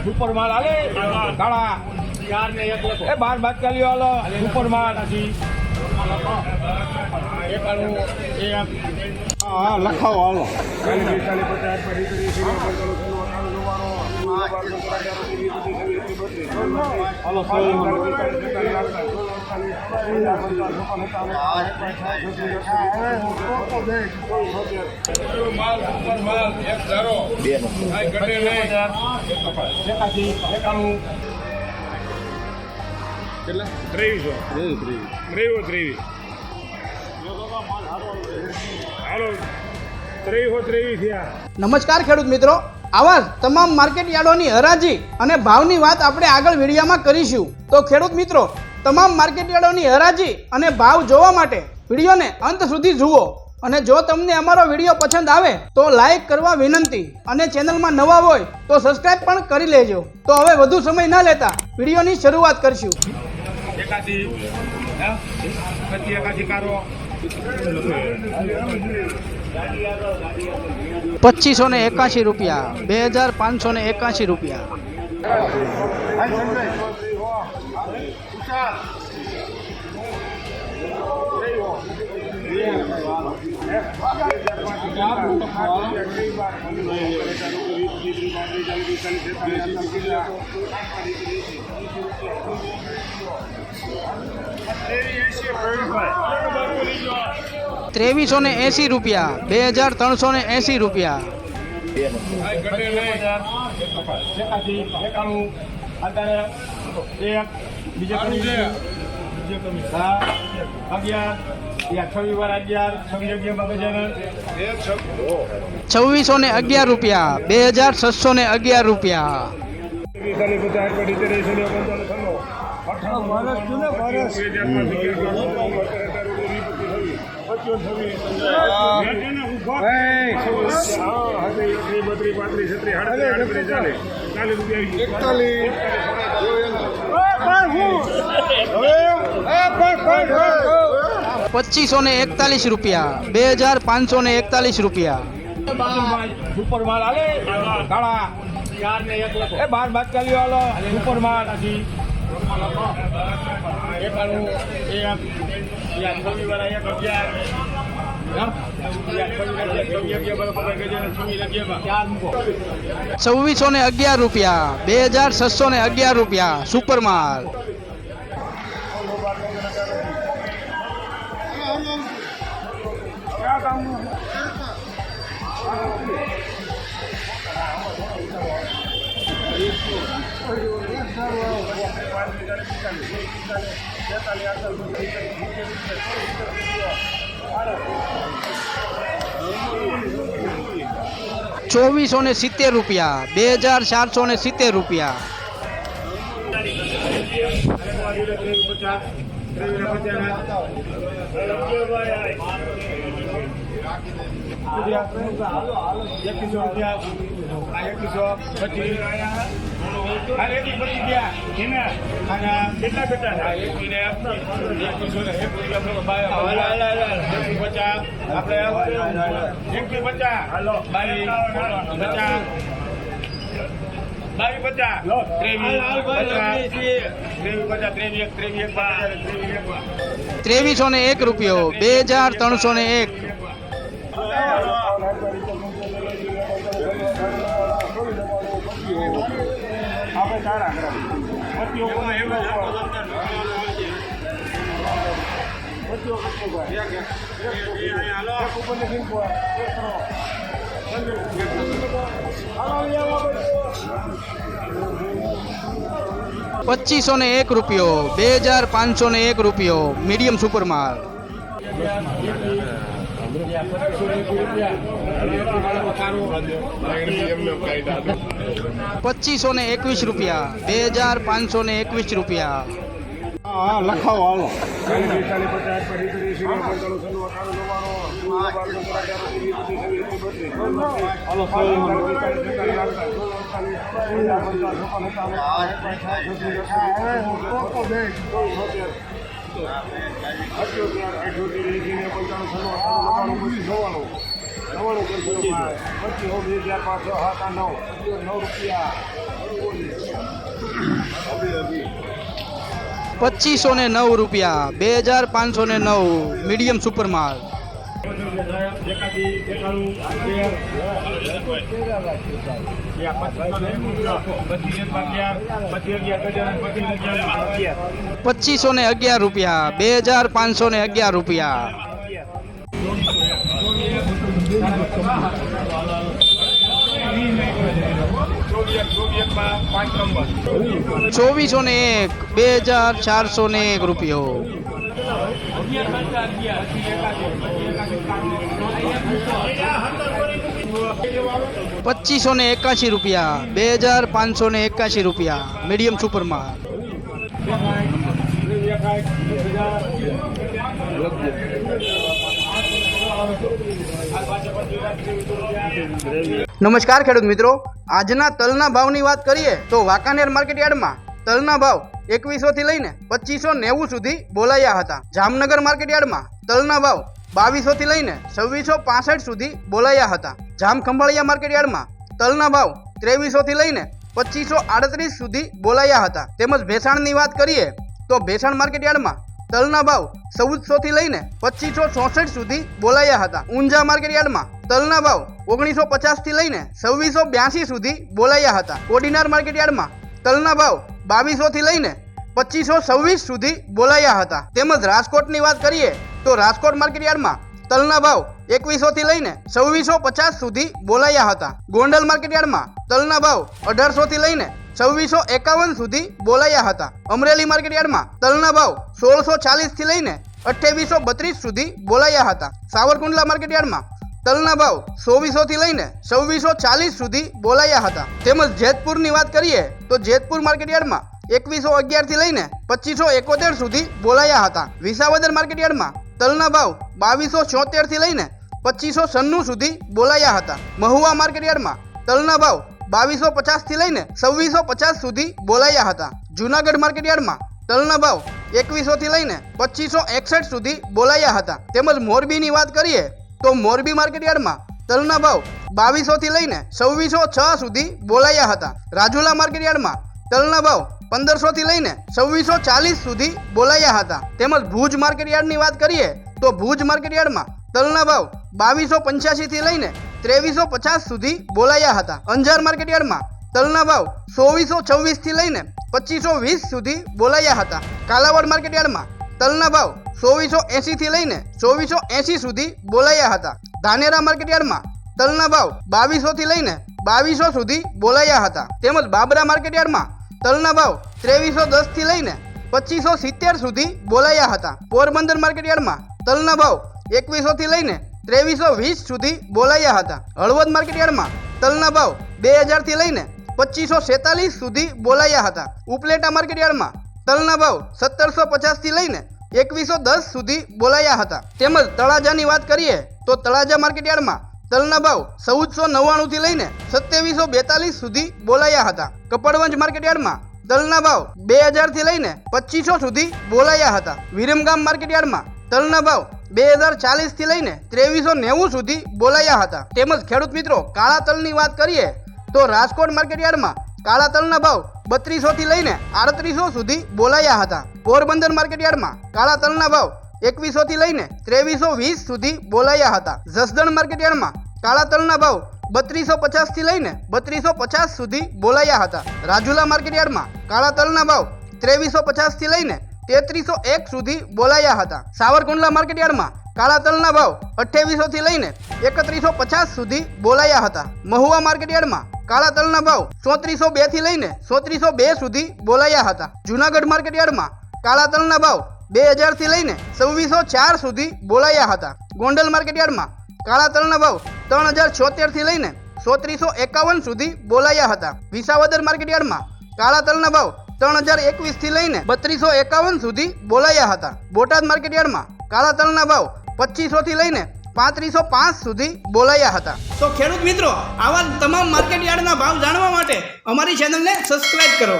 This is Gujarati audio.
સુપર માલ આલે કાળા 4 ને 1 લખો એ 12 બાદકાલીઓ આલો સુપર માલ હા લખાવો હાલો નમસ્કાર ખેડૂત મિત્રો, આવા તમામ માર્કેટ યાર્ડોની હરાજી અને ભાવની વાત આપણે આગળ વિડીયોમાં કરીશું. તો ખેડૂત મિત્રો, તમામ માર્કેટ યાર્ડોની હરાજી અને ભાવ જોવા માટે વિડીયોને અંત સુધી જુઓ. અને જો તમને અમારો વિડીયો પસંદ આવે તો લાઈક કરવા વિનંતી અને ચેનલમાં નવા હોય તો સબસ્ક્રાઇબ પણ કરી લેજો. તો હવે વધુ સમય ન લેતા વિડીયોની શરૂઆત કરશું. 2581 રૂપિયા, 2581 રૂપિયા. ત્રેવીસો ને 80 રૂપિયા, 2380 રૂપિયા. છવ્વીસો ને 11 રૂપિયા, 2611 રૂપિયા. પચીસો ને 41 રૂપિયા, 2541 રૂપિયા. સુપર માલ આલે કાળા 4 ને 1 લખો એ 12 બાદકાલીઓ આલો સુપર માલ છવ્વીસો ને 11 રૂપિયા, 2611 રૂપિયા. સુપર માલ. ચોવીસો ને 70 રૂપિયા, 2470 રૂપિયા. ત્રેવીસો ને 1 રૂપિયો, 2301. પચીસો ને 1 રૂપિયો, 2501 રૂપિયો. મીડિયમ સુપર માલ. પચીસો ને 21 રૂપિયા, 2521 રૂપિયા. હા લખાવો હાલો ₹2509 ₹2509 મીડિયમ સુપર માલ. ₹2511 ₹2511 ₹2401 ₹2581 મીડિયમ સુપર માલ. નમસ્કાર ખેડૂત મિત્રો, આજના તલના ભાવની વાત કરીએ તો વાંકાનેર માર્કેટ યાર્ડમાં તલના ભાવ 2100 થી લઈને 2590 સુધી બોલાયા હતા. જામનગર માર્કેટ યાર્ડમાં તલના ભાવ 2200 થી લઈને 2665 સુધી બોલાયા હતા. જામખંભાળિયા માર્કેટ યાર્ડમાં તલના ભાવ 2300 થી લઈને 2538 સુધી બોલાયા હતા. તેમજ ભેસાણની વાત કરીએ તો ભેસાણ માર્કેટ યાર્ડમાં તલના ભાવ 1400 થી લઈને 2564 સુધી બોલાયા હતા. ઊંઝા માર્કેટ યાર્ડમાં તલના ભાવ 1950 થી લઈને 2682 સુધી બોલાયા હતા. કોડીનાર માર્કેટ યાર્ડમાં તલના ભાવ 2200 થી લઈને 2526 સુધી બોલાયા હતા. તેમજ રાજકોટની વાત કરીએ તો રાજકોટ માર્કેટ યાર્ડમાં તલના ભાવ 2100 થી લઈને 2650 સુધી બોલાયા હતા. ગોંડલ માર્કેટ યાર્ડમાં તલના ભાવ 1800 થી લઈને 2651 સુધી બોલાયા હતા. અમરેલી માર્કેટ યાર્ડમાં તલના ભાવ 1640 થી લઈને 2832 સુધી બોલાયા હતા. સાવરકુંડલા માર્કેટ યાર્ડમાં તલના ભાવ 2400 થી લઈને 2640 સુધી બોલાયા હતા. તેમજ જેતપુરની વાત કરીએ તો જેતપુર માર્કેટ યાર્ડમાં 2111 થી લઈને 2571 સુધી બોલાયા હતા. વિસાવદર માર્કેટ યાર્ડમાં તલના ભાવ 2274 થી લઈને 2596 સુધી બોલાયા હતા. મહુવા માર્કેટ યાર્ડમાં તલના ભાવ 2250 થી લઈને 2650 સુધી બોલાયા હતા. જૂનાગઢ માર્કેટ યાર્ડમાં તલના ભાવ 2100 થી લઈને 2561 સુધી બોલાયા હતા. તેમજ મોરબીની વાત કરીએ તો મોરબી માર્કેટ યાર્ડમાં તલના ભાવ 2200 થી લઈને 2606 સુધી બોલાયા હતા. રાજુલા માર્કેટ યાર્ડમાં તલના ભાવ 1500 થી લઈને 2640 સુધી બોલાયા હતા. તેમજ ભુજ માર્કેટ યાર્ડની વાત કરીએ તો ભુજ માર્કેટ યાર્ડમાં તલના ભાવ 2285 થી લઈને 2350 સુધી બોલાયા હતા. અંજાર માર્કેટ યાર્ડમાં તલના ભાવ 2426 થી લઈને 2520 સુધી બોલાયા હતા. કાલાવાડ માર્કેટ યાર્ડમાં તલના ભાવ 2480 થી લઈને 2480 સુધી બોલાયા હતા. ધાનેરા માર્કેટ યાર્ડમાં તલના ભાવ 2200 થી લઈને 2200 સુધી બોલાયા હતા. તેમજ બાબરા માર્કેટ યાર્ડમાં તલના ભાવ 2310 થી લઈને 2570 સુધી બોલાયા હતા. પોરબંદર માર્કેટ યાર્ડમાં તલના ભાવ 2100 થી લઈને 2320 સુધી બોલાયા હતા. હળવદ માર્કેટ યાર્ડમાં તલના ભાવ 2000 થી લઈને 2547 સુધી બોલાયા હતા. ઉપલેટા માર્કેટ યાર્ડમાં તલના ભાવ 1750 થી લઈને 2110 સુધી બોલાયા હતા. તેમજ તળાજાની વાત કરીએ તો તળાજા માર્કેટ યાર્ડમાં તલના ભાવ 1499 થી લઈને 2742 સુધી બોલાયા હતા. કપડવંજ માર્કેટ યાર્ડમાં તલના ભાવ 2000 થી લઈને 2500 સુધી બોલાયા હતા. વિરમગામ માર્કેટ યાર્ડમાં તલના ભાવ 2040 થી લઈને 2390 સુધી બોલાયા હતા. તેમજ ખેડૂત મિત્રો કાળા તલની વાત કરીએ તો રાજકોટ માર્કેટ યાર્ડમાં કાળા તલના ભાવ 3200 થી લઈને 3800 સુધી બોલાયા હતા. પોરબંદર માર્કેટ યાર્ડમાં કાળા તલના ભાવ 2100 થી લઈને 2320 સુધી બોલાયા હતા. જસદણ માર્કેટ યાર્ડમાં કાળા તલના ભાવ 3250 થી લઈને 3250 સુધી બોલાયા હતા. રાજુલા માર્કેટ યાર્ડમાં કાળા તલના ભાવ 2350 થી લઈને 3301 સુધી બોલાયા હતા. સાવરકુંડલા માર્કેટ યાર્ડમાં કાળા તલના ભાવ 2800 થી લઈને 3150 સુધી બોલાયા હતા. મહુવા માર્કેટ યાર્ડમાં કાળા તલના ભાવ 3402 થી લઈને 3402 સુધી બોલાયા હતા. જૂનાગઢ માર્કેટ યાર્ડમાં કાળા તલના ભાવ 2000 થી લઈને 2604 સુધી બોલાયા હતા. ગોંડલ માર્કેટ યાર્ડમાં કાળા તલના ભાવ 3076 થી લઈને 3351 સુધી બોલાયા હતા. વિસાવદર માર્કેટ યાર્ડમાં કાળા તલના ભાવ 3021 થી લઈને 3251 સુધી બોલાયા હતા. બોટાદ માર્કેટ યાર્ડમાં કાળા તલના ભાવ 2500 થી લઈને 3505 સુધી બોલાયા હતા. તો ખેડૂત મિત્રો આવા તમામ માર્કેટ યાર્ડના ભાવ જાણવા માટે અમારી ચેનલને સબસ્ક્રાઇબ કરો.